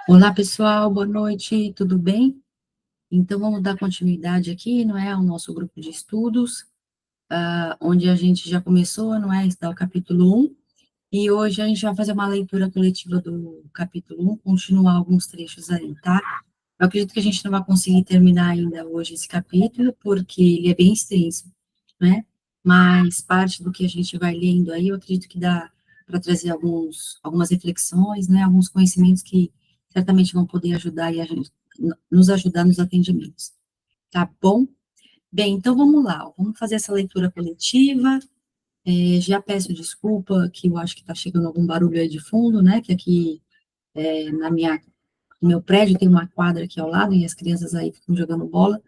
Olá, pessoal, boa noite, tudo bem? Então, vamos dar continuidade aqui, não é, ao nosso grupo de estudos, onde a gente já começou, não é, está o capítulo 1, e hoje a gente vai fazer uma leitura coletiva do capítulo 1, continuar alguns trechos aí, tá? Eu acredito que a gente não vai conseguir terminar ainda hoje esse capítulo, porque ele é bem extenso, né? Mas parte do que a gente vai lendo aí, eu acredito que dá para trazer algumas reflexões, né? Alguns conhecimentos que certamente vão poder ajudar aí a gente, nos ajudar nos atendimentos, tá bom? Bem, então vamos lá, ó, vamos fazer essa leitura coletiva. Já peço desculpa, que eu acho que está chegando algum barulho aí de fundo, né? Que aqui na no meu prédio tem uma quadra aqui ao lado e as crianças aí ficam jogando bola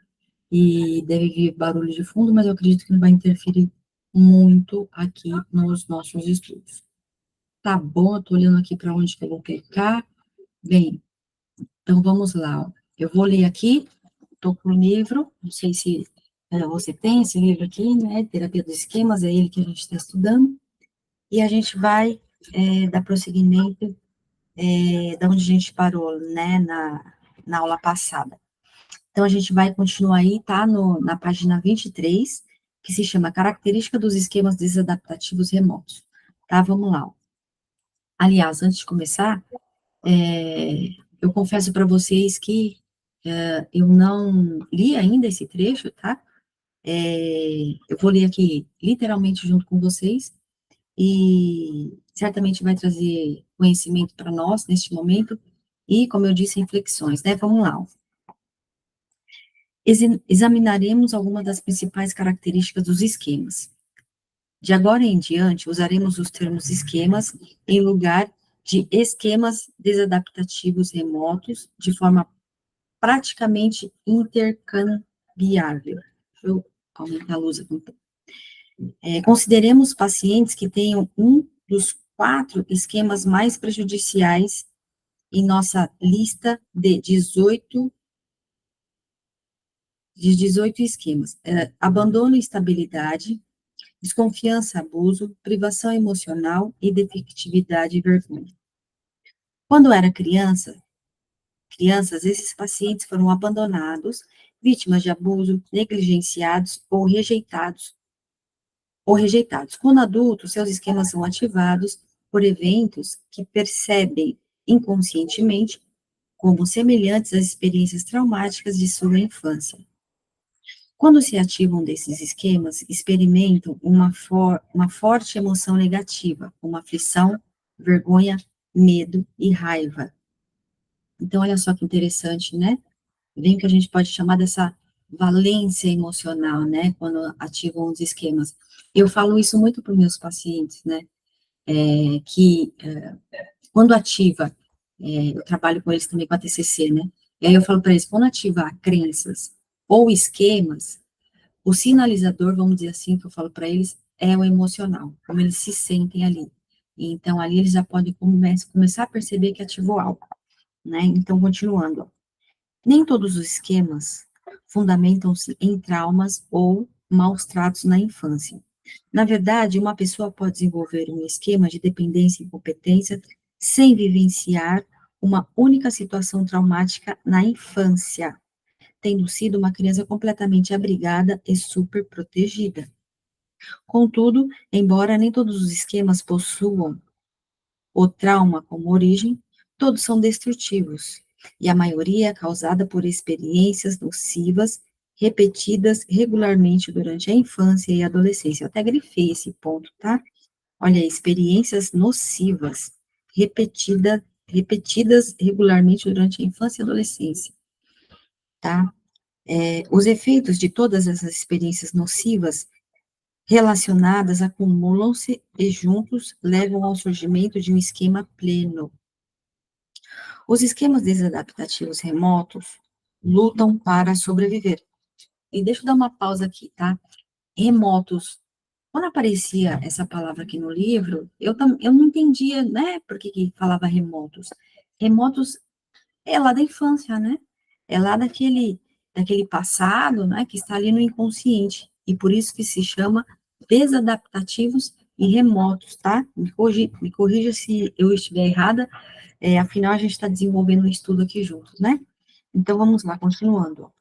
e deve vir barulho de fundo, mas eu acredito que não vai interferir muito aqui nos nossos estudos. Tá bom, eu tô olhando aqui para onde que eu vou clicar. Bem, então vamos lá, ó. Eu vou ler aqui, estou com o livro, não sei se você tem esse livro aqui, né? Terapia dos Esquemas, é ele que a gente está estudando, e a gente vai dar prosseguimento da onde a gente parou, né, na aula passada. Então, a gente vai continuar aí, tá, na página 23, que se chama Característica dos Esquemas Desadaptativos Remotos. Tá, vamos lá. Ó. Aliás, antes de começar, eu confesso para vocês que eu não li ainda esse trecho, tá? Eu vou ler aqui literalmente junto com vocês, e certamente vai trazer conhecimento para nós neste momento, e, como eu disse, reflexões, né? Vamos lá. Ó. Examinaremos algumas das principais características dos esquemas. De agora em diante, usaremos os termos esquemas em lugar de esquemas desadaptativos remotos, de forma praticamente intercambiável. Deixa eu aumentar a luz aqui. Consideremos pacientes que tenham um dos 4 esquemas mais prejudiciais em nossa lista de 18 esquemas. Abandono e instabilidade, desconfiança, abuso, privação emocional e defectividade e vergonha. Quando era crianças, esses pacientes foram abandonados, vítimas de abuso, negligenciados ou rejeitados. Quando adultos, seus esquemas são ativados por eventos que percebem inconscientemente como semelhantes às experiências traumáticas de sua infância. Quando se ativam desses esquemas, experimentam uma forte emoção negativa, como aflição, vergonha, medo e raiva. Então, olha só que interessante, né? Vem que a gente pode chamar dessa valência emocional, né? Quando ativam os esquemas. Eu falo isso muito para os meus pacientes, né? Quando ativa, eu trabalho com eles também com a TCC, né? E aí eu falo para eles, quando ativar crenças ou esquemas, o sinalizador, vamos dizer assim, que eu falo para eles, é o emocional, como eles se sentem ali. Então, ali eles já podem começar a perceber que ativou algo, né? Então, continuando. Nem todos os esquemas fundamentam-se em traumas ou maus tratos na infância. Na verdade, uma pessoa pode desenvolver um esquema de dependência e incompetência sem vivenciar uma única situação traumática na infância, tendo sido uma criança completamente abrigada e super protegida. Contudo, embora nem todos os esquemas possuam o trauma como origem, todos são destrutivos, e a maioria é causada por experiências nocivas repetidas regularmente durante a infância e a adolescência. Eu até grifei esse ponto, tá? Olha aí, experiências nocivas repetidas regularmente durante a infância e adolescência, tá? Os efeitos de todas essas experiências nocivas relacionadas acumulam-se e juntos levam ao surgimento de um esquema pleno. Os esquemas desadaptativos remotos lutam para sobreviver. E deixa eu dar uma pausa aqui, tá? Remotos. Quando aparecia essa palavra aqui no livro, eu não entendia, né, por que falava remotos. Remotos é lá da infância, né? É lá daquele passado, né, que está ali no inconsciente. E por isso que se chama desadaptativos e remotos, tá? Me corrija se eu estiver errada, Afinal, a gente está desenvolvendo um estudo aqui juntos, né? Então, vamos lá, continuando.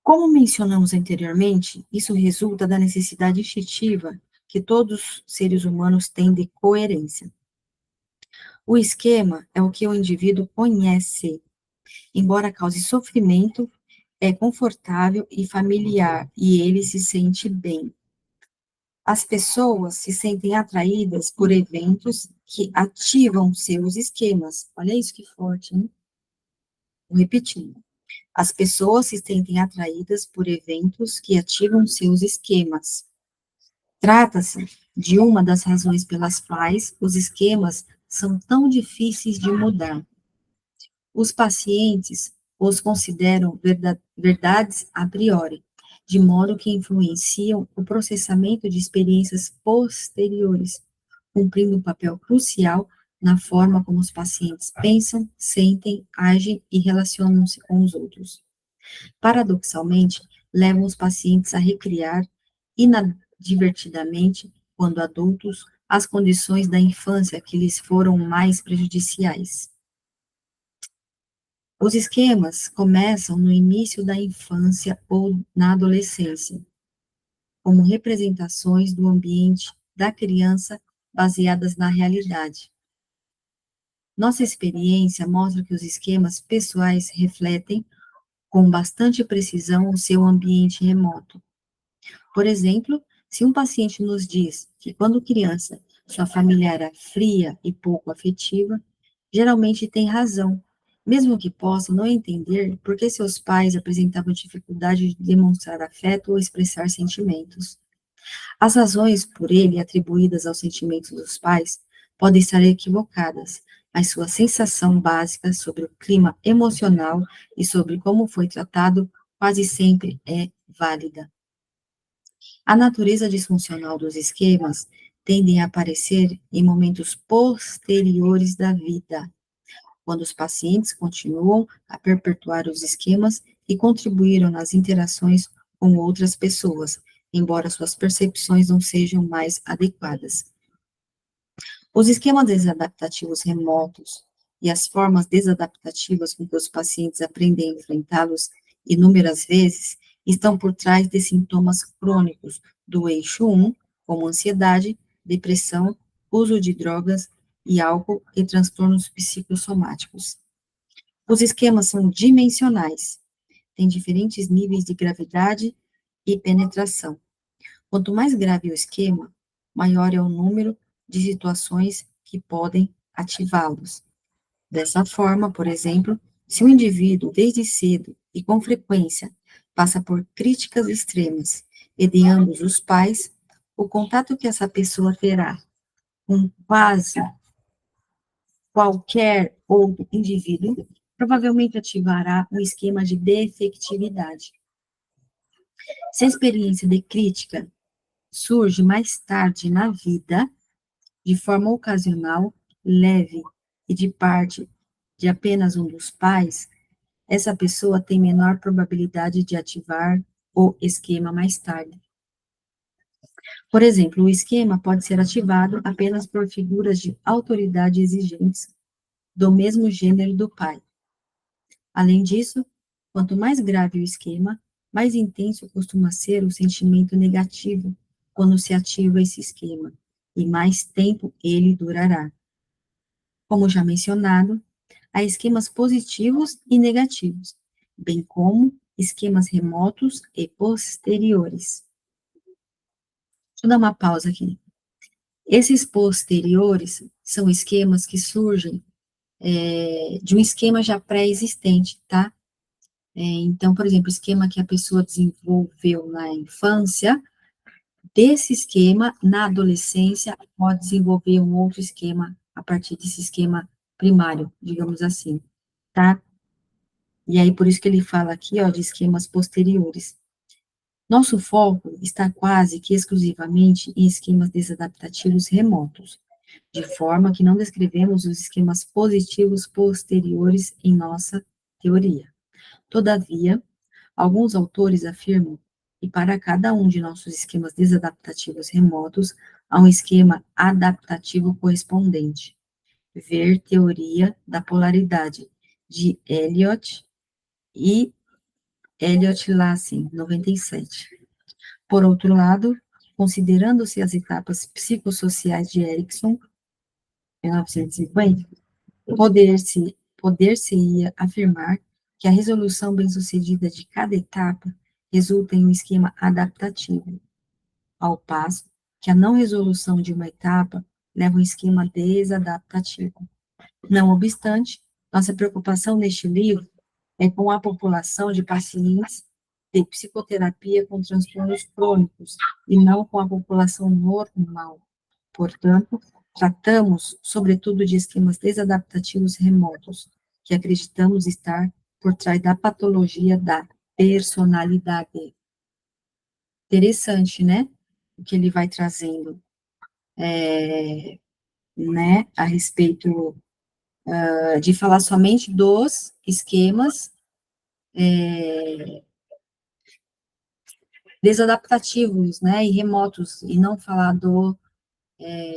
Como mencionamos anteriormente, isso resulta da necessidade instintiva que todos os seres humanos têm de coerência. O esquema é o que o indivíduo conhece, embora cause sofrimento, é confortável e familiar, e ele se sente bem. As pessoas se sentem atraídas por eventos que ativam seus esquemas. Olha isso que forte, hein? Vou repetindo. As pessoas se sentem atraídas por eventos que ativam seus esquemas. Trata-se de uma das razões pelas quais os esquemas são tão difíceis de mudar. Os pacientes os consideram verdades a priori, de modo que influenciam o processamento de experiências posteriores, cumprindo um papel crucial na forma como os pacientes pensam, sentem, agem e relacionam-se com os outros. Paradoxalmente, levam os pacientes a recriar inadvertidamente, quando adultos, as condições da infância que lhes foram mais prejudiciais. Os esquemas começam no início da infância ou na adolescência, como representações do ambiente da criança baseadas na realidade. Nossa experiência mostra que os esquemas pessoais refletem com bastante precisão o seu ambiente remoto. Por exemplo, se um paciente nos diz que quando criança sua família era fria e pouco afetiva, geralmente tem razão, mesmo que possa não entender por que seus pais apresentavam dificuldade de demonstrar afeto ou expressar sentimentos. As razões por ele atribuídas aos sentimentos dos pais podem estar equivocadas, mas sua sensação básica sobre o clima emocional e sobre como foi tratado quase sempre é válida. A natureza disfuncional dos esquemas tende a aparecer em momentos posteriores da vida, quando os pacientes continuam a perpetuar os esquemas que contribuíram nas interações com outras pessoas, embora suas percepções não sejam mais adequadas. Os esquemas desadaptativos remotos e as formas desadaptativas com que os pacientes aprendem a enfrentá-los inúmeras vezes estão por trás de sintomas crônicos do eixo 1, como ansiedade, depressão, uso de drogas e álcool e transtornos psicossomáticos. Os esquemas são dimensionais, têm diferentes níveis de gravidade e penetração. Quanto mais grave o esquema, maior é o número de situações que podem ativá-los. Dessa forma, por exemplo, se o indivíduo, desde cedo e com frequência, passa por críticas extremas e de ambos os pais, o contato que essa pessoa terá com quase qualquer outro indivíduo provavelmente ativará um esquema de defectividade. Se a experiência de crítica surge mais tarde na vida, de forma ocasional, leve e de parte de apenas um dos pais, essa pessoa tem menor probabilidade de ativar o esquema mais tarde. Por exemplo, o esquema pode ser ativado apenas por figuras de autoridade exigentes do mesmo gênero do pai. Além disso, quanto mais grave o esquema, mais intenso costuma ser o sentimento negativo quando se ativa esse esquema, e mais tempo ele durará. Como já mencionado, há esquemas positivos e negativos, bem como esquemas remotos e posteriores. Deixa eu dar uma pausa aqui. Esses posteriores são esquemas que surgem de um esquema já pré-existente, tá? Então, por exemplo, o esquema que a pessoa desenvolveu na infância, desse esquema, na adolescência, pode desenvolver um outro esquema a partir desse esquema primário, digamos assim, tá? E aí, por isso que ele fala aqui, ó, de esquemas posteriores. Nosso foco está quase que exclusivamente em esquemas desadaptativos remotos, de forma que não descrevemos os esquemas positivos posteriores em nossa teoria. Todavia, alguns autores afirmam que para cada um de nossos esquemas desadaptativos remotos, há um esquema adaptativo correspondente. ver teoria da polaridade, de Eliot e Eliot-Lassen, 97. Por outro lado, considerando-se as etapas psicossociais de Erikson, 1950, poder-se-ia afirmar que a resolução bem-sucedida de cada etapa resulta em um esquema adaptativo, ao passo que a não resolução de uma etapa leva a um esquema desadaptativo. Não obstante, nossa preocupação neste livro é com a população de pacientes de psicoterapia com transtornos crônicos e não com a população normal. Portanto, tratamos, sobretudo, de esquemas desadaptativos remotos, que acreditamos estar por trás da patologia da personalidade. Interessante, né? O que ele vai trazendo, né, a respeito de falar somente dos esquemas desadaptativos, né, e remotos, e não falar do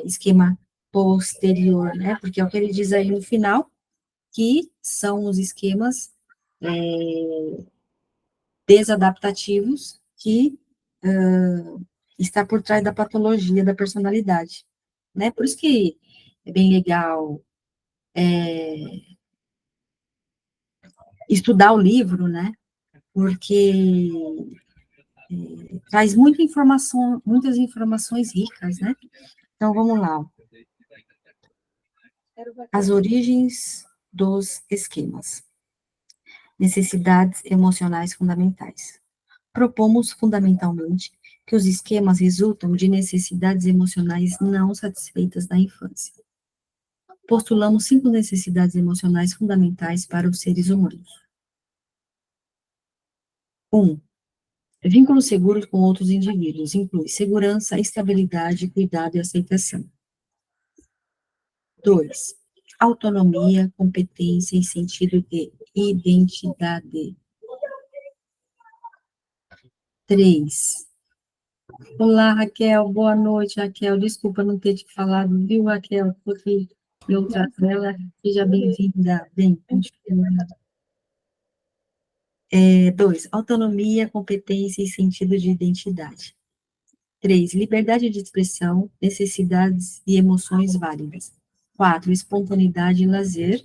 esquema posterior, né, porque é o que ele diz aí no final, que são os esquemas desadaptativos que está por trás da patologia da personalidade, né, por isso que é bem legal estudar o livro, né, porque traz muita informação, muitas informações ricas, né, então vamos lá, as origens dos esquemas. Necessidades emocionais fundamentais. Propomos, fundamentalmente, que os esquemas resultam de necessidades emocionais não satisfeitas na infância. Postulamos 5 necessidades emocionais fundamentais para os seres humanos. 1. Vínculos seguros com outros indivíduos, inclui segurança, estabilidade, cuidado e aceitação. 2. Autonomia, competência e sentido de identidade. 3. Olá, Raquel, boa noite, Raquel. Desculpa não ter te falado, viu, Raquel? Porque em outra tela, seja bem-vinda. Bem, continua. 2. Autonomia, competência e sentido de identidade. 3. Liberdade de expressão, necessidades e emoções válidas. 4. Espontaneidade e lazer.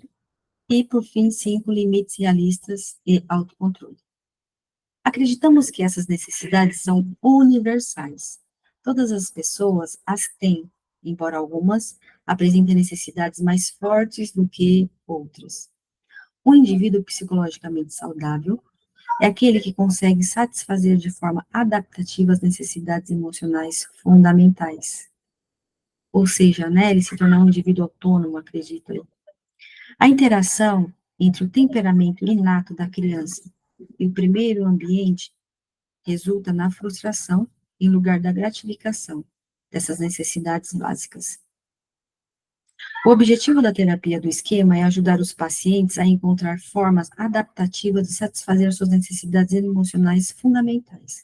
E, por fim, 5. Limites realistas e autocontrole. Acreditamos que essas necessidades são universais. Todas as pessoas as têm, embora algumas apresentem necessidades mais fortes do que outras. Um indivíduo psicologicamente saudável é aquele que consegue satisfazer de forma adaptativa as necessidades emocionais fundamentais. Ou seja, né, ele se tornar um indivíduo autônomo, acredito eu. A interação entre o temperamento inato da criança e o primeiro ambiente resulta na frustração em lugar da gratificação dessas necessidades básicas. O objetivo da terapia do esquema é ajudar os pacientes a encontrar formas adaptativas de satisfazer suas necessidades emocionais fundamentais.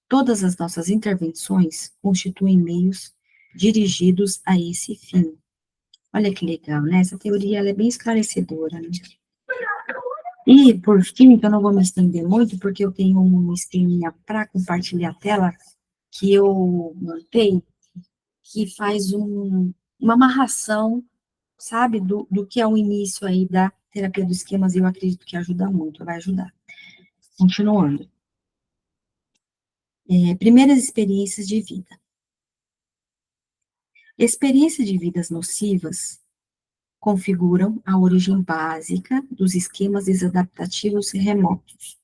Todas as nossas intervenções constituem meios dirigidos a esse fim. Olha que legal, né? Essa teoria ela é bem esclarecedora, né? E, por fim, que eu não vou me estender muito, porque eu tenho um esqueminha para compartilhar a tela, que eu montei, que faz uma amarração, sabe, do que é o início aí da terapia dos esquemas, e eu acredito que ajuda muito, vai ajudar. Continuando. Primeiras experiências de vida. Experiências de vidas nocivas configuram a origem básica dos esquemas desadaptativos remotos.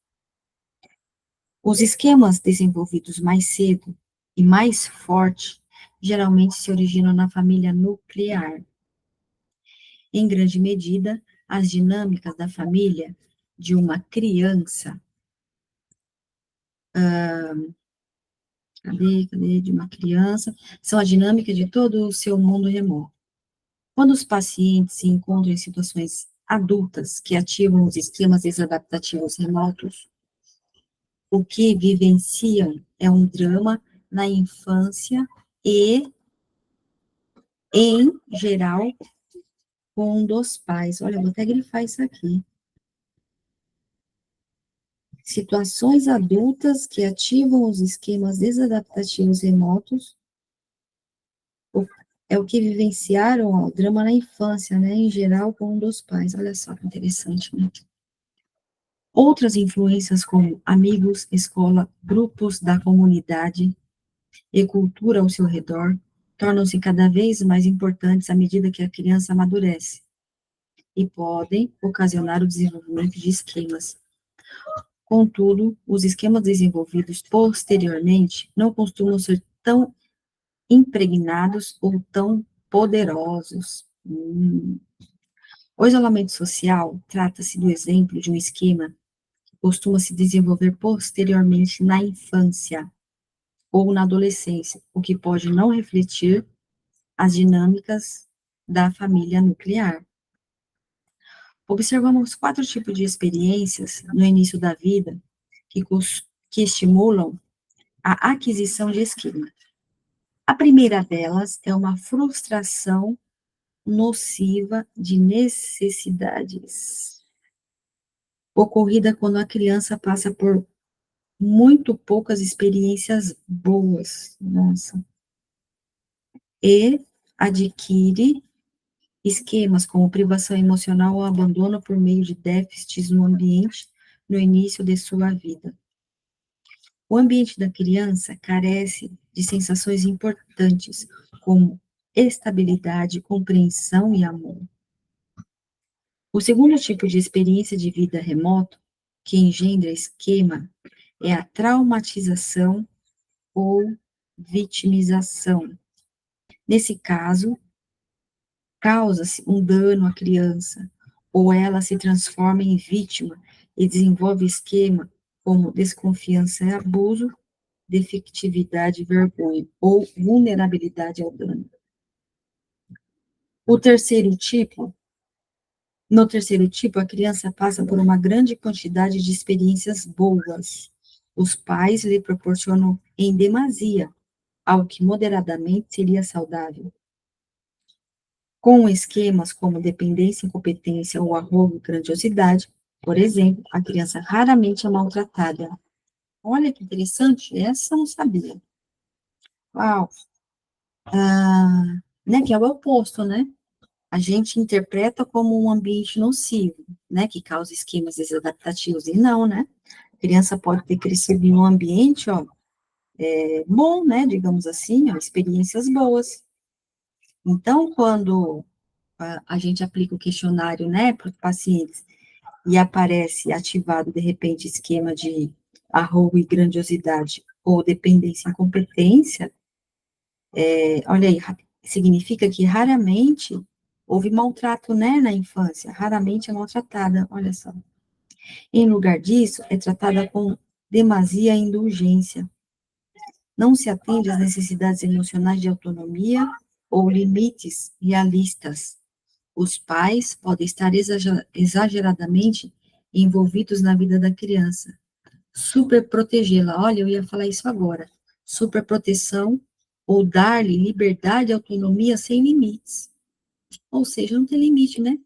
Os esquemas desenvolvidos mais cedo e mais forte geralmente se originam na família nuclear. Em grande medida, as dinâmicas da família de uma criança, de uma criança, são a dinâmica de todo o seu mundo remoto. Quando os pacientes se encontram em situações adultas que ativam os esquemas desadaptativos remotos, o que vivenciam é um drama na infância e, em geral, com um dos pais. Olha, eu vou até grifar isso aqui. Situações adultas que ativam os esquemas desadaptativos remotos é o que vivenciaram ó, o drama na infância, né, em geral, com um dos pais. Olha só que interessante, né? Outras influências como amigos, escola, grupos da comunidade e cultura ao seu redor tornam-se cada vez mais importantes à medida que a criança amadurece e podem ocasionar o desenvolvimento de esquemas. Contudo, os esquemas desenvolvidos posteriormente não costumam ser tão impregnados ou tão poderosos. O isolamento social trata-se do exemplo de um esquema que costuma se desenvolver posteriormente na infância ou na adolescência, o que pode não refletir as dinâmicas da família nuclear. Observamos 4 tipos de experiências no início da vida que estimulam a aquisição de esquema. A primeira delas é uma frustração nociva de necessidades, ocorrida quando a criança passa por muito poucas experiências boas, nossa, e adquire esquemas como privação emocional ou abandono por meio de déficits no ambiente no início de sua vida. O ambiente da criança carece de sensações importantes, como estabilidade, compreensão e amor. O segundo tipo de experiência de vida remoto, que engendra esquema, é a traumatização ou vitimização. Nesse caso, causa-se um dano à criança, ou ela se transforma em vítima e desenvolve esquema como desconfiança e abuso, defectividade, vergonha ou vulnerabilidade ao dano. No terceiro tipo, a criança passa por uma grande quantidade de experiências boas. Os pais lhe proporcionam em demasia, algo que moderadamente seria saudável. Com esquemas como dependência, incompetência ou arrogo e grandiosidade, por exemplo, a criança raramente é maltratada. Olha que interessante, essa eu não sabia. Uau! Né, que é o oposto, né? A gente interpreta como um ambiente nocivo, né, que causa esquemas desadaptativos, e não, né? A criança pode ter crescido em um ambiente, ó, bom, né, digamos assim, ó, experiências boas. Então, quando a gente aplica o questionário, né, para os pacientes, e aparece ativado, de repente, esquema de arrogo e grandiosidade, ou dependência e incompetência, olha aí, significa que raramente houve maltrato, né, na infância, raramente é maltratada, olha só. Em lugar disso, é tratada com demasia e indulgência. Não se atende às necessidades emocionais de autonomia ou limites realistas. Os pais podem estar exageradamente envolvidos na vida da criança. Superprotegê-la, olha, eu ia falar isso agora. Superproteção ou dar-lhe liberdade e autonomia sem limites. Ou seja, não tem limite, né?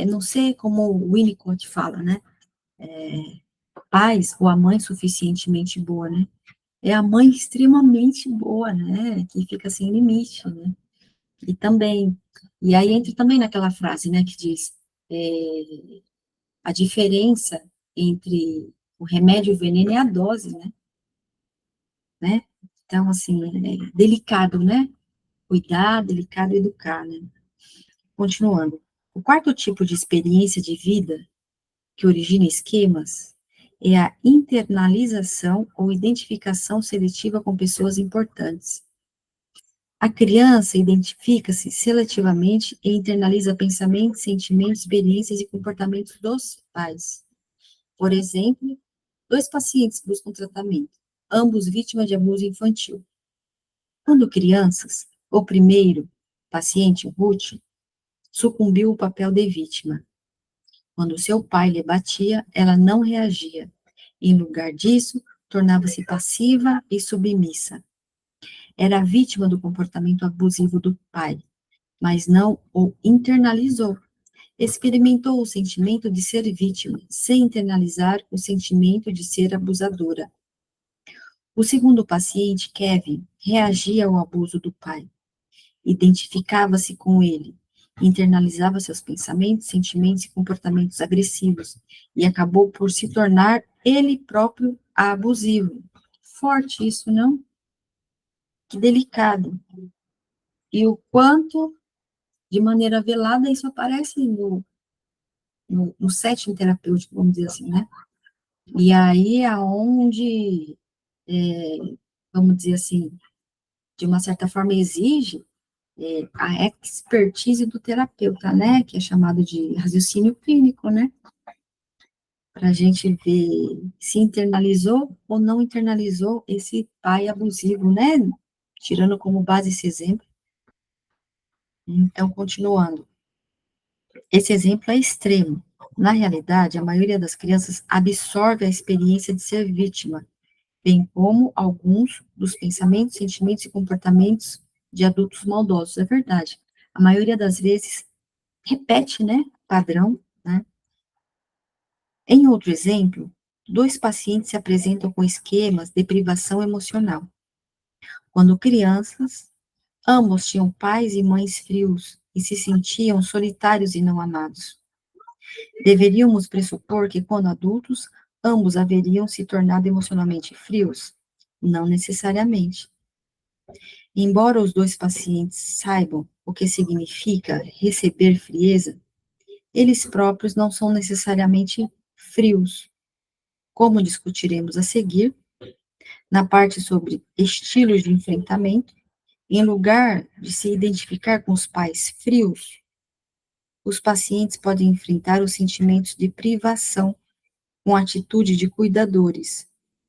Não sei como o Winnicott fala, né? Pais ou a mãe suficientemente boa, né? É a mãe extremamente boa, né? Que fica sem limite, né? E também, e aí entra também naquela frase, né, que diz a diferença entre o remédio e o veneno é a dose, né? Então, assim, é delicado, né? Cuidar, delicado, educar, né? Continuando. O quarto tipo de experiência de vida que origina esquemas é a internalização ou identificação seletiva com pessoas importantes. A criança identifica-se seletivamente e internaliza pensamentos, sentimentos, experiências e comportamentos dos pais. Por exemplo, 2 pacientes buscam tratamento, ambos vítimas de abuso infantil. Quando crianças, o primeiro paciente, Ruth, sucumbiu ao papel de vítima. Quando seu pai lhe batia, ela não reagia. Em lugar disso, tornava-se passiva e submissa. Era vítima do comportamento abusivo do pai, mas não o internalizou. experimentou o sentimento de ser vítima, sem internalizar o sentimento de ser abusadora. O segundo paciente, Kevin, reagia ao abuso do pai, identificava-se com ele, internalizava seus pensamentos, sentimentos e comportamentos agressivos e acabou por se tornar ele próprio abusivo. Forte isso, não? Que delicado. E o quanto, de maneira velada, isso aparece no setting terapêutico, vamos dizer assim, né? E aí é onde, vamos dizer assim, de uma certa forma exige a expertise do terapeuta, né? Que é chamado de raciocínio clínico, né? Para a gente ver se internalizou ou não internalizou esse pai abusivo, né? Tirando como base esse exemplo. Então, continuando. Esse exemplo é extremo. Na realidade, a maioria das crianças absorve a experiência de ser vítima, bem como alguns dos pensamentos, sentimentos e comportamentos de adultos maldosos. É verdade. A maioria das vezes repete, né, padrão, né? Em outro exemplo, dois pacientes se apresentam com esquemas de privação emocional. Quando crianças, ambos tinham pais e mães frios e se sentiam solitários e não amados. Deveríamos pressupor que, quando adultos, ambos haveriam se tornado emocionalmente frios? Não necessariamente. Embora os dois pacientes saibam o que significa receber frieza, eles próprios não são necessariamente frios. Como discutiremos a seguir, na parte sobre estilos de enfrentamento, em lugar de se identificar com os pais frios, os pacientes podem enfrentar os sentimentos de privação com atitude de cuidadores,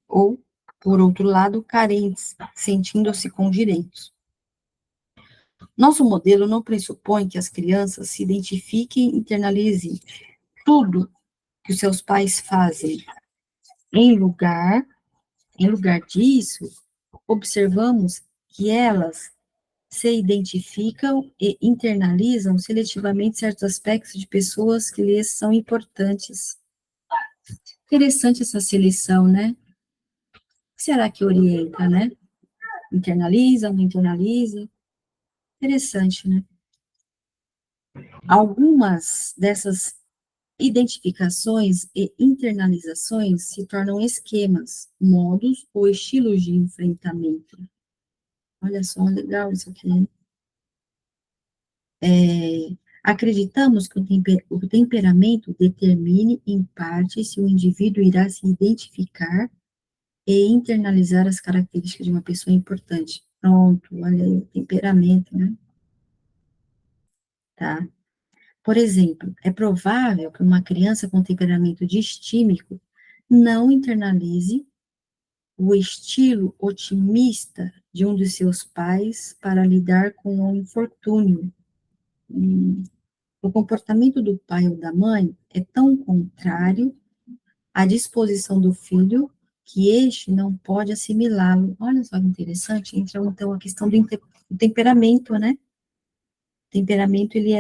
ou, por outro lado, carentes, sentindo-se com direitos. Nosso modelo não pressupõe que as crianças se identifiquem e internalizem tudo que os seus pais fazem. Em lugar disso, observamos que elas se identificam e internalizam seletivamente certos aspectos de pessoas que lhes são importantes. Interessante essa seleção, né? O que será que orienta, né? Internaliza, não internaliza? Interessante, né? Algumas dessas identificações e internalizações se tornam esquemas, modos ou estilos de enfrentamento. Olha só, legal isso aqui, né? Acreditamos que o temperamento determine, em parte, se o indivíduo irá se identificar e internalizar as características de uma pessoa importante. Pronto, olha aí, o temperamento, né? Tá. Por exemplo, é provável que uma criança com temperamento distímico não internalize o estilo otimista de um de seus pais para lidar com o infortúnio. O comportamento do pai ou da mãe é tão contrário à disposição do filho que este não pode assimilá-lo. Olha só que interessante, entra então a questão do temperamento, né? O temperamento, ele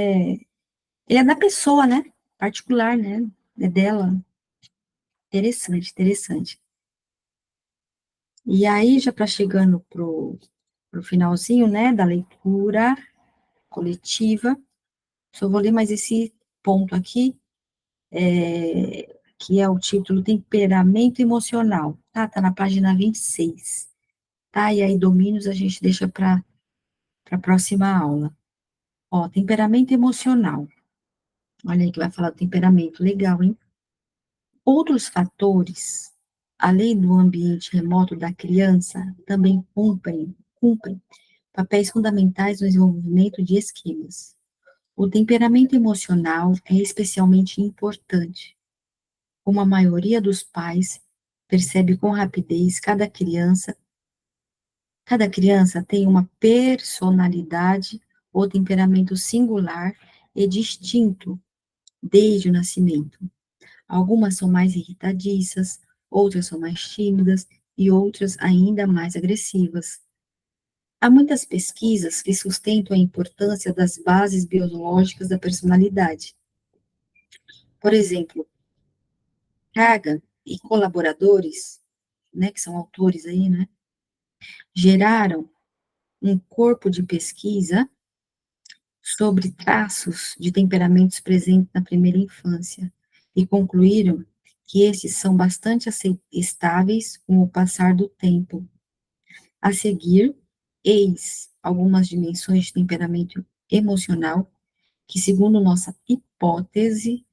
é da pessoa, né? Particular, né? É dela. Interessante, interessante. E aí, já para chegando pro finalzinho, né, da leitura coletiva, só vou ler mais esse ponto aqui, que é o título Temperamento Emocional, tá? Tá na página 26, tá? E aí, domínios a gente deixa para a próxima aula. Ó, temperamento emocional. Olha aí que vai falar do temperamento, legal, hein? Outros fatores, além do ambiente remoto da criança, também cumprem papéis fundamentais no desenvolvimento de esquemas. O temperamento emocional é especialmente importante. Como a maioria dos pais percebe com rapidez, cada criança tem uma personalidade ou temperamento singular e distinto desde o nascimento. Algumas são mais irritadiças, outras são mais tímidas e outras ainda mais agressivas. Há muitas pesquisas que sustentam a importância das bases biológicas da personalidade. Por exemplo, Kagan e colaboradores, né, que são autores aí, né, geraram um corpo de pesquisa sobre traços de temperamentos presentes na primeira infância e concluíram que esses são bastante estáveis com o passar do tempo. A seguir, eis algumas dimensões de temperamento emocional que, segundo nossa hipótese,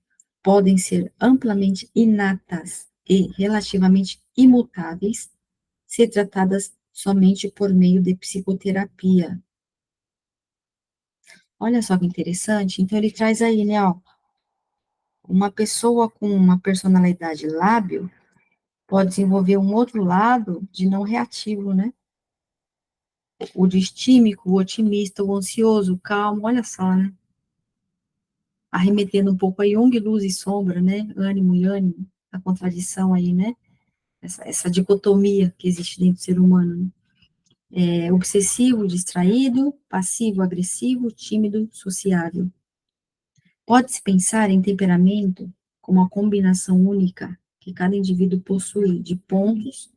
podem ser amplamente inatas e relativamente imutáveis, se tratadas somente por meio de psicoterapia. Olha só que interessante. Então, ele traz aí, né, ó, uma pessoa com uma personalidade lábil pode desenvolver um outro lado de não reativo, né? O distímico, o otimista, o ansioso, o calmo, olha só, né? Arremetendo um pouco a Jung, luz e sombra, né? Ânimo e ânimo, a contradição aí, né? Essa dicotomia que existe dentro do ser humano, né? Obsessivo, distraído, passivo, agressivo, tímido, sociável. Pode-se pensar em temperamento como a combinação única que cada indivíduo possui de pontos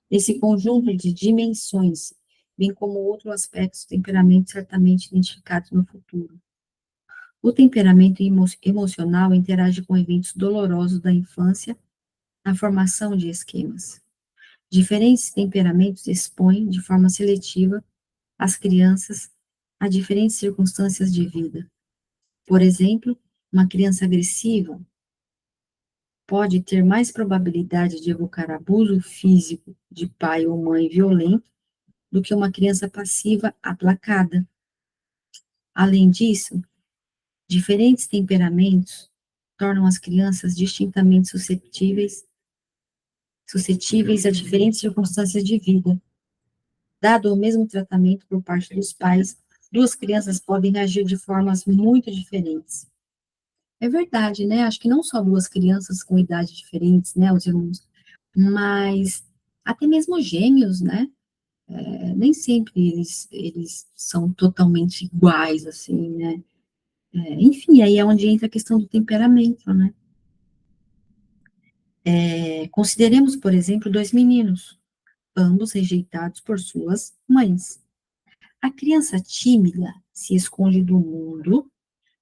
nesse conjunto de dimensões, bem como outros aspectos do temperamento certamente identificados no futuro. O temperamento emocional interage com eventos dolorosos da infância na formação de esquemas. Diferentes temperamentos expõem, de forma seletiva, as crianças a diferentes circunstâncias de vida. Por exemplo, uma criança agressiva pode ter mais probabilidade de evocar abuso físico de pai ou mãe violento do que uma criança passiva aplacada. Além disso, diferentes temperamentos tornam as crianças distintamente suscetíveis a diferentes circunstâncias de vida. Dado o mesmo tratamento por parte dos pais, duas crianças podem reagir de formas muito diferentes. É verdade, né? Acho que não só duas crianças com idades diferentes, né, os irmãos, mas até mesmo gêmeos, né? Nem sempre eles são totalmente iguais, assim, né? Enfim, aí é onde entra a questão do temperamento, né? Consideremos, por exemplo, dois meninos, ambos rejeitados por suas mães. A criança tímida se esconde do mundo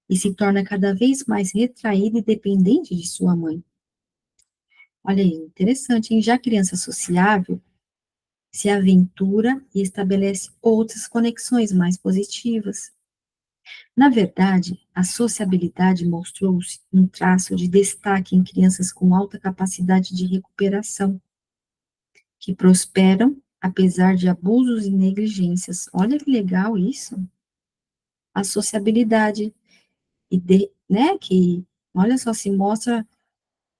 e se torna cada vez mais retraída e dependente de sua mãe. Olha aí, interessante, hein? Já a criança sociável se aventura e estabelece outras conexões mais positivas. Na verdade, a sociabilidade mostrou-se um traço de destaque em crianças com alta capacidade de recuperação, que prosperam apesar de abusos e negligências. Olha que legal isso. A sociabilidade né, que olha só se mostra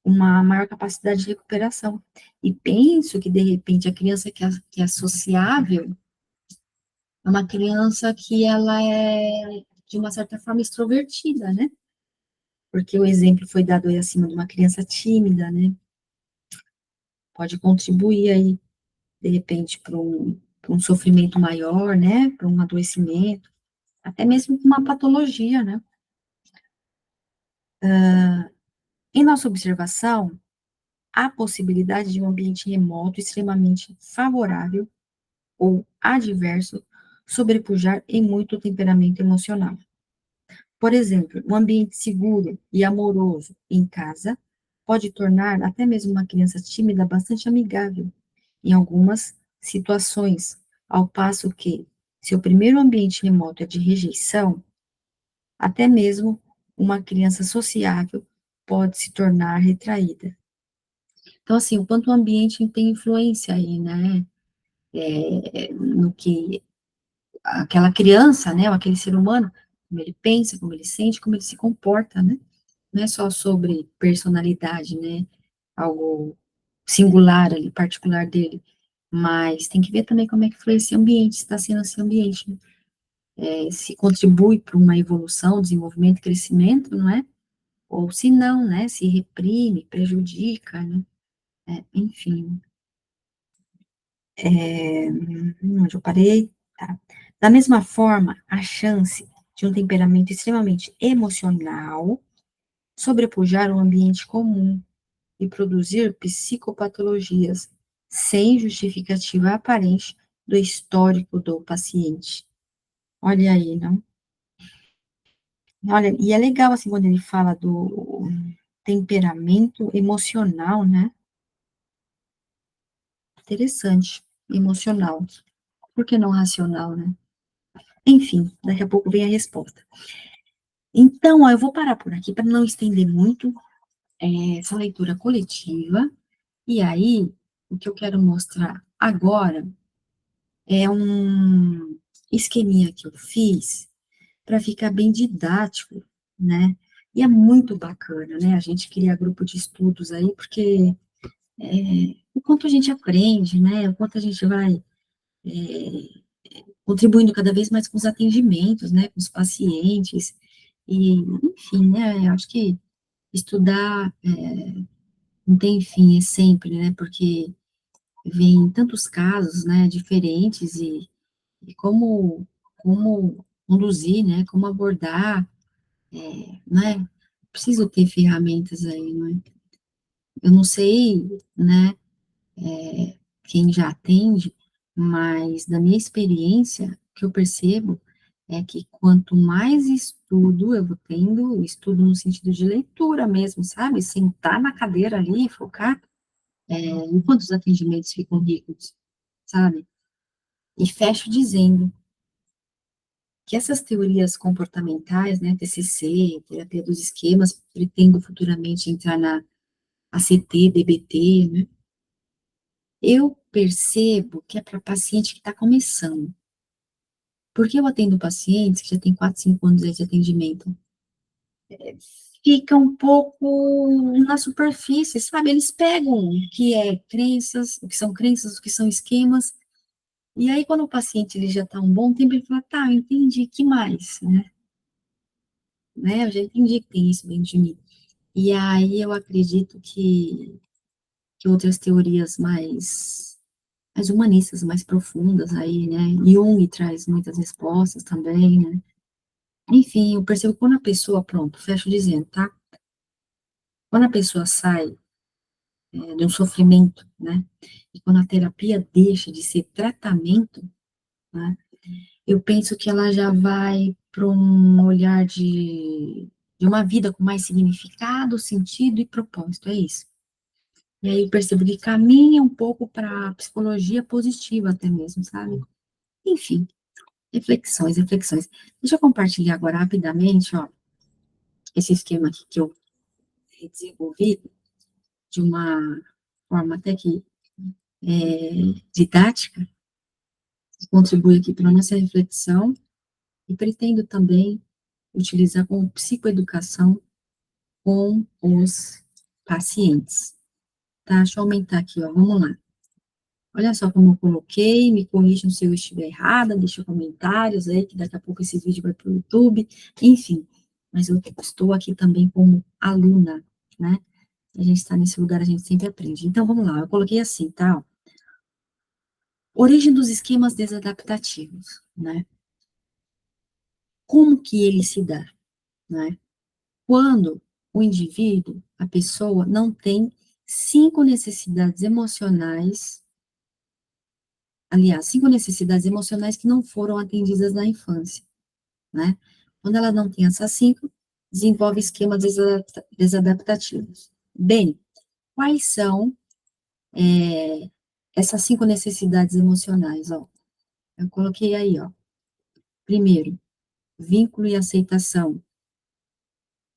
uma maior capacidade de recuperação. E penso que de repente a criança que é sociável é uma criança que ela é de uma certa forma extrovertida, né? Porque o exemplo foi dado aí acima de uma criança tímida, né? Pode contribuir aí, de repente, para um sofrimento maior, né? Para um adoecimento, até mesmo uma patologia, né? Em nossa observação, há possibilidade de um ambiente remoto extremamente favorável ou adverso sobrepujar em muito o temperamento emocional. Por exemplo, um ambiente seguro e amoroso em casa pode tornar até mesmo uma criança tímida bastante amigável em algumas situações, ao passo que, se o primeiro ambiente remoto é de rejeição, até mesmo uma criança sociável pode se tornar retraída. Então, assim, o quanto o ambiente tem influência aí, né, no que aquela criança, né, ou aquele ser humano, como ele pensa, como ele sente, como ele se comporta, né? Não é só sobre personalidade, né? Algo singular ali, particular dele, mas tem que ver também como é que foi esse ambiente, se está sendo esse ambiente, né? Se contribui para uma evolução, desenvolvimento, crescimento, não é? Ou se não, né? Se reprime, prejudica, né? Enfim, onde eu parei? Tá. Da mesma forma, a chance de um temperamento extremamente emocional sobrepujar o ambiente comum e produzir psicopatologias sem justificativa aparente do histórico do paciente. Olha aí, não? Olha, e é legal, assim, quando ele fala do temperamento emocional, né? Interessante, emocional. Por que não racional, né? Enfim, daqui a pouco vem a resposta. Então, ó, eu vou parar por aqui para não estender muito essa leitura coletiva. E aí, o que eu quero mostrar agora é um esqueminha que eu fiz para ficar bem didático, né? E é muito bacana, né? A gente criar grupo de estudos aí, porque o quanto a gente aprende, né? O quanto a gente vai contribuindo cada vez mais com os atendimentos, né? Com os pacientes. E, enfim, né? Acho que estudar não tem fim, é sempre, né? Porque vem tantos casos, né? Diferentes e como conduzir, né? Como abordar, né? Preciso ter ferramentas aí, não é? Eu não sei, né, quem já atende, mas da minha experiência, o que eu percebo é que quanto mais estudo eu vou tendo, estudo no sentido de leitura mesmo, sabe? Sentar na cadeira ali e focar, enquanto os atendimentos ficam ricos, sabe? E fecho dizendo que essas teorias comportamentais, né, TCC, terapia dos esquemas, pretendo futuramente entrar na ACT, DBT, né? Eu percebo que é para paciente que está começando, porque eu atendo pacientes que já têm 4, 5 anos de atendimento, fica um pouco na superfície, sabe? Eles pegam o que é crenças, o que são crenças, o que são esquemas, e aí quando o paciente ele já está um bom tempo, ele fala, tá, eu entendi, que mais, né? Eu já entendi que tem isso dentro de mim. E aí eu acredito que outras teorias mais humanistas, mais profundas aí, né? Jung traz muitas respostas também, né? Enfim, eu percebo que quando a pessoa, pronto, fecho dizendo, tá? Quando a pessoa sai de um sofrimento, né? E quando a terapia deixa de ser tratamento, né? Eu penso que ela já vai para um olhar de uma vida com mais significado, sentido e propósito, é isso. E aí eu percebo que caminha um pouco para a psicologia positiva até mesmo, sabe? Enfim, reflexões, reflexões. Deixa eu compartilhar agora rapidamente, ó, esse esquema aqui que eu desenvolvi de uma forma até que didática, que contribui aqui para a nossa reflexão, e pretendo também utilizar como psicoeducação com os pacientes, tá? Deixa eu aumentar aqui, ó, vamos lá. Olha só como eu coloquei, me corrijam se eu estiver errada, deixa comentários aí, que daqui a pouco esse vídeo vai para o YouTube, enfim. Mas eu estou aqui também como aluna, né? A gente está nesse lugar, a gente sempre aprende. Então, vamos lá, eu coloquei assim, tá? Ó. Origem dos esquemas desadaptativos, né? Como que ele se dá, né? Quando o indivíduo, a pessoa, não tem 5 necessidades emocionais, aliás, 5 necessidades emocionais que não foram atendidas na infância, né? Quando ela não tem essas 5, desenvolve esquemas desadaptativos. Bem, quais são essas 5 necessidades emocionais, ó? Eu coloquei aí, ó. Primeiro, vínculo e aceitação.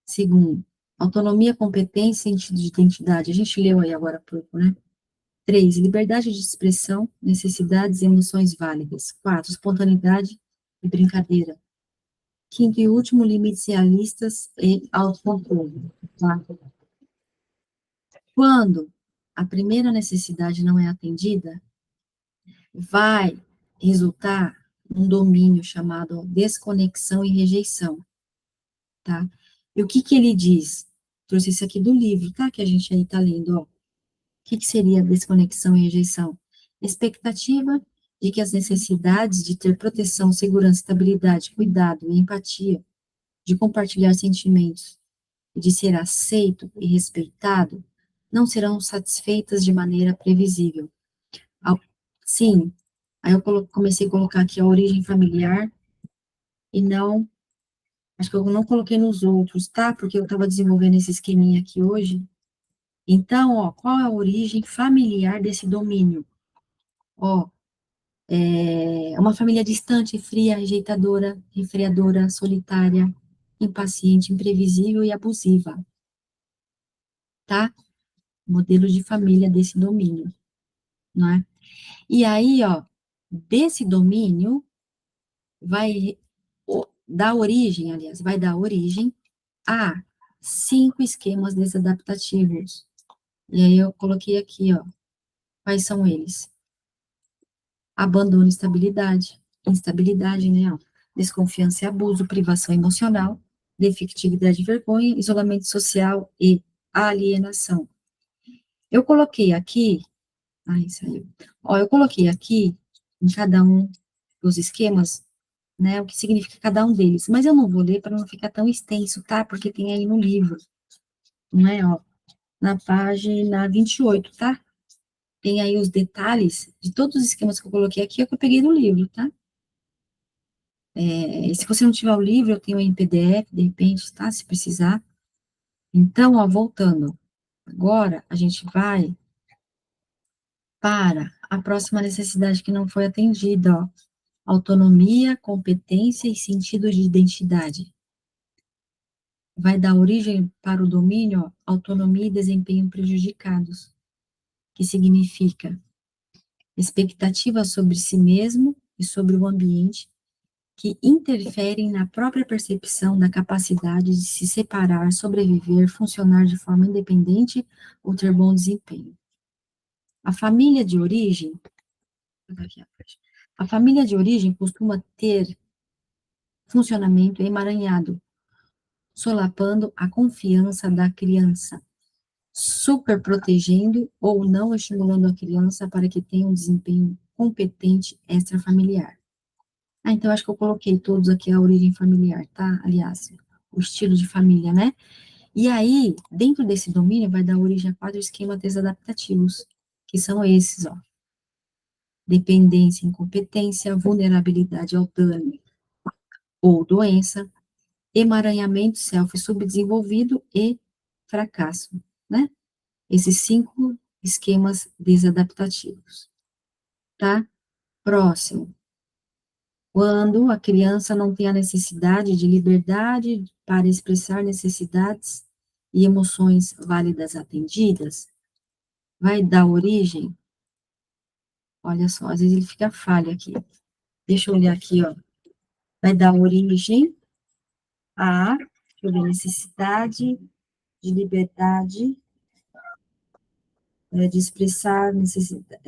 Segundo, autonomia, competência e sentido de identidade. A gente leu aí agora há pouco, né? 3, liberdade de expressão, necessidades e emoções válidas. 4, espontaneidade e brincadeira. Quinto e último, limites realistas e autocontrole. Tá? Quando a primeira necessidade não é atendida, vai resultar um domínio chamado desconexão e rejeição, tá? E o que que ele diz? Trouxe isso aqui do livro, tá? Que a gente aí tá lendo, ó. O que que seria desconexão e rejeição? Expectativa de que as necessidades de ter proteção, segurança, estabilidade, cuidado e empatia, de compartilhar sentimentos e de ser aceito e respeitado, não serão satisfeitas de maneira previsível. Sim, aí eu comecei a colocar aqui a origem familiar e não, acho que eu não coloquei nos outros, tá? Porque eu estava desenvolvendo esse esqueminha aqui hoje. Então, ó, qual é a origem familiar desse domínio? Ó, é uma família distante, fria, rejeitadora, refriadora, solitária, impaciente, imprevisível e abusiva, tá? Modelo de família desse domínio, não é? E aí, ó, desse domínio vai dar origem, aliás, vai dar origem a 5 esquemas desadaptativos. E aí eu coloquei aqui, ó, quais são eles? Abandono e estabilidade, instabilidade, né, ó, desconfiança e abuso, privação emocional, defectividade e vergonha, isolamento social e alienação. Eu coloquei aqui, ai, saiu. Ó, eu coloquei aqui, em cada um dos esquemas, né, o que significa cada um deles, mas eu não vou ler para não ficar tão extenso, tá? Porque tem aí no livro, né, ó, na página 28, tá? Tem aí os detalhes de todos os esquemas que eu coloquei aqui, é que eu peguei no livro, tá? E se você não tiver o livro, eu tenho em PDF, de repente, tá? Se precisar. Então, ó, voltando. Agora, a gente vai para a próxima necessidade que não foi atendida, ó. Autonomia, competência e sentido de identidade. Vai dar origem para o domínio, ó, autonomia e desempenho prejudicados, que significa expectativas sobre si mesmo e sobre o ambiente que interferem na própria percepção da capacidade de se separar, sobreviver, funcionar de forma independente ou ter bom desempenho. A família de origem, a família de origem costuma ter funcionamento emaranhado, solapando a confiança da criança, super protegendo ou não estimulando a criança para que tenha um desempenho competente extrafamiliar. Ah, então acho que eu coloquei todos aqui a origem familiar, tá? Aliás, o estilo de família, né? E aí, dentro desse domínio, vai dar origem a 4 esquemas desadaptativos, que são esses, ó. Dependência, incompetência, vulnerabilidade ao dano ou doença, emaranhamento self-subdesenvolvido e fracasso, né? Esses 5 esquemas desadaptativos, tá? Próximo. Quando a criança não tem a necessidade de liberdade para expressar necessidades e emoções válidas atendidas, vai dar origem, olha só, às vezes ele fica falha aqui. Deixa eu olhar aqui, ó. Vai dar origem a, deixa eu ver, necessidade de liberdade, de expressar necessidade,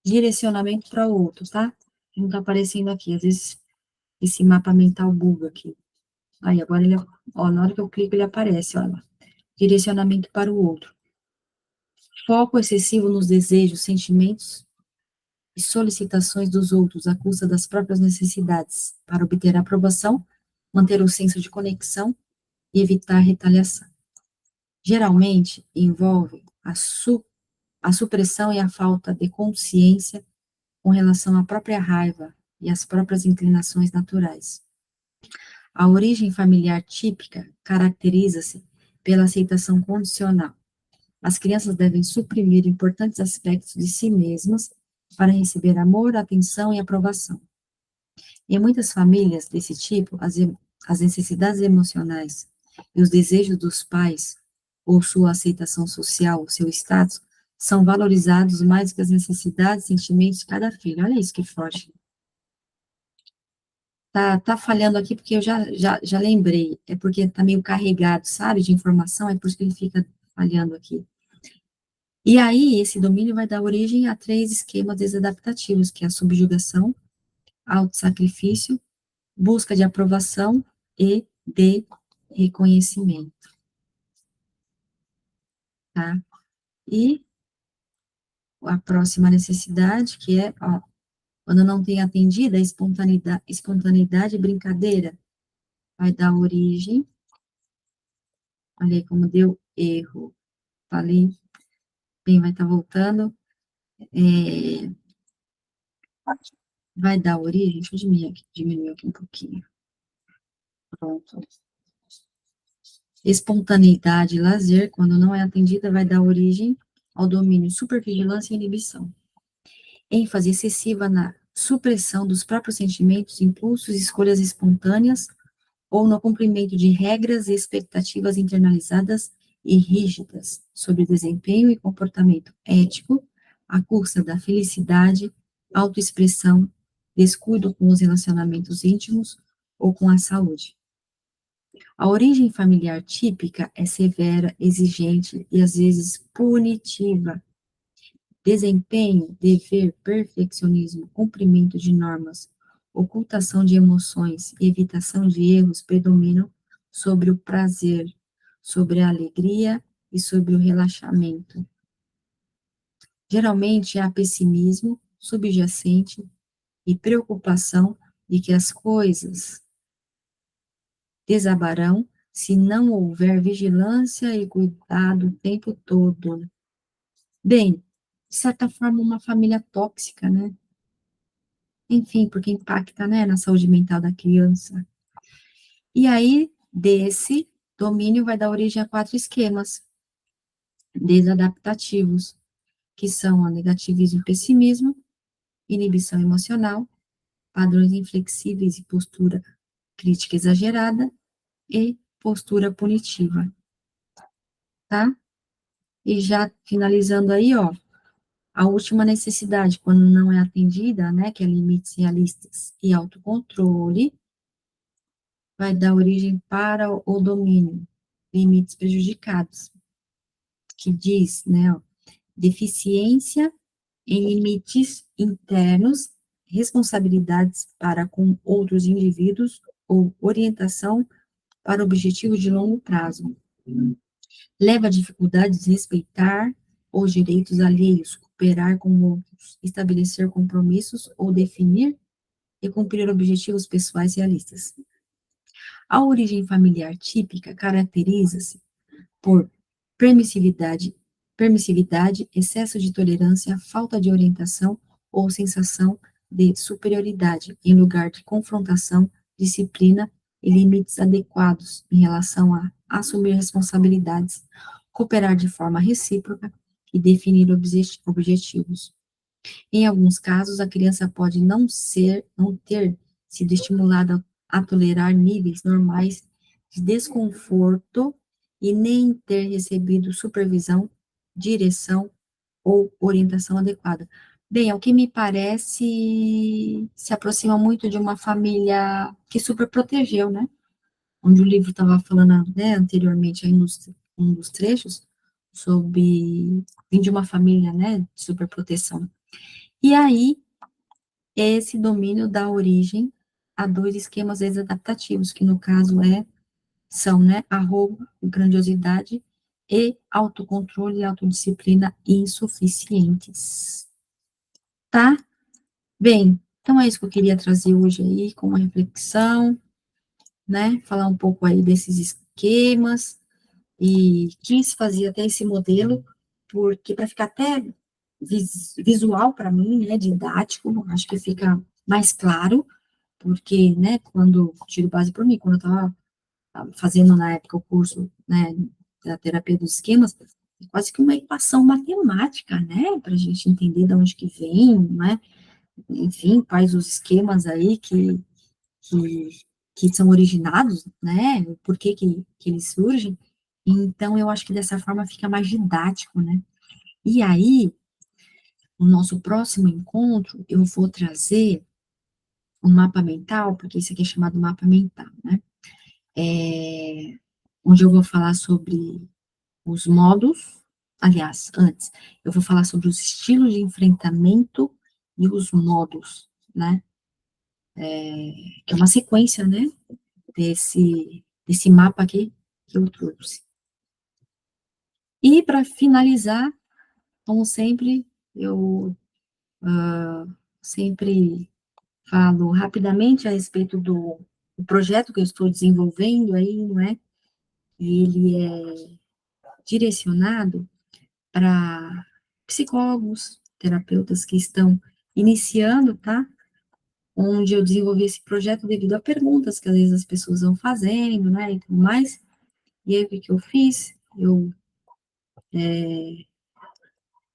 direcionamento para o outro, tá? Não tá aparecendo aqui, às vezes esse mapa mental buga aqui. Aí, agora ele, ó, na hora que eu clico, ele aparece, olha. Direcionamento para o outro. Foco excessivo nos desejos, sentimentos e solicitações dos outros, à custa das próprias necessidades, para obter aprovação, manter o senso de conexão e evitar retaliação. Geralmente, envolve a supressão e a falta de consciência com relação à própria raiva e às próprias inclinações naturais. A origem familiar típica caracteriza-se pela aceitação condicional. As crianças devem suprimir importantes aspectos de si mesmas para receber amor, atenção e aprovação. Em muitas famílias desse tipo, as necessidades emocionais e os desejos dos pais, ou sua aceitação social, seu status, são valorizados mais que as necessidades e sentimentos de cada filho. Olha isso que forte. Tá falhando aqui porque eu já lembrei. É porque tá meio carregado, sabe, de informação, é por isso que ele fica falhando aqui. E aí, esse domínio vai dar origem a 3 esquemas desadaptativos, que é a subjugação, autossacrifício, busca de aprovação e de reconhecimento, tá? E a próxima necessidade, que é, ó, quando não tem atendida a espontaneidade e brincadeira, vai dar origem, olha aí como deu erro, falei, bem, vai estar voltando, vai dar origem, deixa eu diminuir aqui um pouquinho, pronto. Espontaneidade e lazer, quando não é atendida, vai dar origem ao domínio, supervigilância e inibição. ênfase excessiva na supressão dos próprios sentimentos, impulsos e escolhas espontâneas, ou no cumprimento de regras e expectativas internalizadas e rígidas sobre desempenho e comportamento ético, à custa da felicidade, autoexpressão, descuido com os relacionamentos íntimos ou com a saúde. A origem familiar típica é severa, exigente e às vezes punitiva. Desempenho, dever, perfeccionismo, cumprimento de normas, ocultação de emoções e evitação de erros predominam sobre o prazer, sobre a alegria e sobre o relaxamento. Geralmente há pessimismo subjacente e preocupação de que as coisas desabarão se não houver vigilância e cuidado o tempo todo. Bem, de certa forma, uma família tóxica, né? Enfim, porque impacta, né, na saúde mental da criança. E aí, desse domínio vai dar origem a 4 esquemas desadaptativos, que são o negativismo e pessimismo, inibição emocional, padrões inflexíveis e postura crítica exagerada e postura punitiva, tá? E já finalizando aí, ó, a última necessidade, quando não é atendida, né, que é limites realistas e autocontrole, vai dar origem para o domínio, limites prejudicados, que diz, né, ó, deficiência em limites internos, responsabilidades para com outros indivíduos ou orientação para objetivos de longo prazo. Leva a dificuldades de respeitar os direitos alheios, cooperar com outros, estabelecer compromissos ou definir e cumprir objetivos pessoais realistas. A origem familiar típica caracteriza-se por permissividade, excesso de tolerância, falta de orientação ou sensação de superioridade, em lugar de confrontação, disciplina e limites adequados em relação a assumir responsabilidades, cooperar de forma recíproca e definir objetivos. Em alguns casos, a criança pode não ter sido estimulada a tolerar níveis normais de desconforto e nem ter recebido supervisão, direção ou orientação adequada. Bem, ao que me parece, se aproxima muito de uma família que super protegeu, né? Onde o livro estava falando, né, anteriormente, aí um dos trechos, sobre vim de uma família, né, de superproteção. E aí, esse domínio dá origem a 2 esquemas desadaptativos, que no caso são, né, arrobo, grandiosidade e autocontrole e autodisciplina insuficientes. Tá? Bem, então é isso que eu queria trazer hoje aí, com uma reflexão, né, falar um pouco aí desses esquemas, e quis fazer até esse modelo, porque para ficar até visual para mim, né, didático, acho que fica mais claro, porque, né, quando, tiro base por mim, quando eu estava fazendo na época o curso, né, da terapia dos esquemas, é quase que uma equação matemática, né, para a gente entender de onde que vem, né, enfim, quais os esquemas aí que, que são originados, né, por que eles surgem. Então, eu acho que dessa forma fica mais didático, né. E aí, no nosso próximo encontro, eu vou trazer um mapa mental, porque isso aqui é chamado mapa mental, né, onde eu vou falar sobre os modos, aliás, antes, eu vou falar sobre os estilos de enfrentamento e os modos, né, que é uma sequência, né, desse mapa aqui que eu trouxe. E para finalizar, como sempre, eu sempre falo rapidamente a respeito o projeto que eu estou desenvolvendo aí, não é? Ele é direcionado para psicólogos, terapeutas que estão iniciando, tá? Onde eu desenvolvi esse projeto devido a perguntas que às vezes as pessoas vão fazendo, né, e tudo mais. E aí, o que que eu fiz? Eu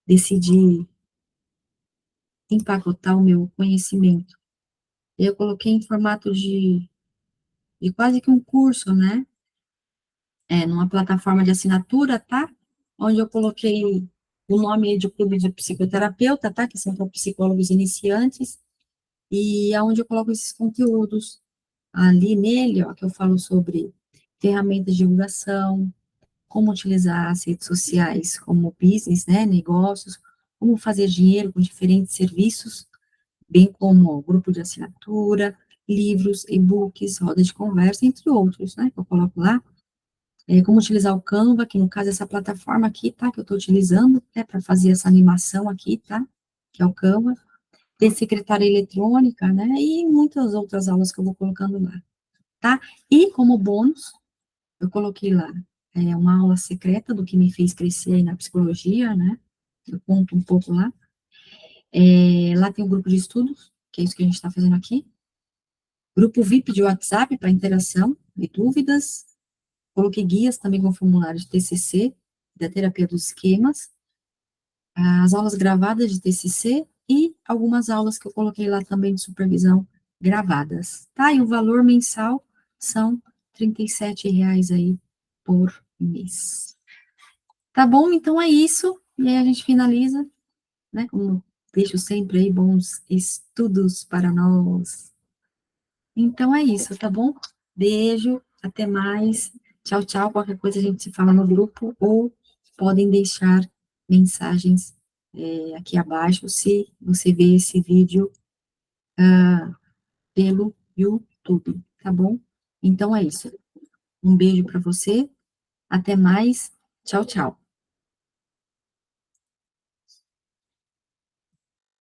decidi empacotar o meu conhecimento. Eu coloquei em formato de quase que um curso, né? Numa plataforma de assinatura, tá? Onde eu coloquei o nome de clube de psicoterapeuta, tá? Que são para psicólogos iniciantes, e aonde eu coloco esses conteúdos. Ali nele, ó, que eu falo sobre ferramentas de divulgação, como utilizar as redes sociais como business, né? Negócios, como fazer dinheiro com diferentes serviços, bem como grupo de assinatura, livros, e-books, roda de conversa, entre outros, né? Que eu coloco lá. Como utilizar o Canva, que no caso é essa plataforma aqui, tá? Que eu estou utilizando, né, para fazer essa animação aqui, tá? Que é o Canva. Tem secretária eletrônica, né? E muitas outras aulas que eu vou colocando lá, tá? E como bônus, eu coloquei lá uma aula secreta do que me fez crescer aí na psicologia, né? Eu conto um pouco lá. Lá tem o grupo de estudos, que é isso que a gente está fazendo aqui. Grupo VIP de WhatsApp para interação e dúvidas. Coloquei guias também com formulário de TCC, da terapia dos esquemas, as aulas gravadas de TCC e algumas aulas que eu coloquei lá também de supervisão gravadas, tá? E o valor mensal são R$ 37 aí por mês. Tá bom? Então é isso, e aí a gente finaliza, né? Como deixo sempre aí bons estudos para nós. Então é isso, tá bom? Beijo, até mais. Tchau, tchau. Qualquer coisa a gente se fala no grupo ou podem deixar mensagens aqui abaixo se você vê esse vídeo pelo YouTube, tá bom? Então é isso. Um beijo para você. Até mais. Tchau, tchau.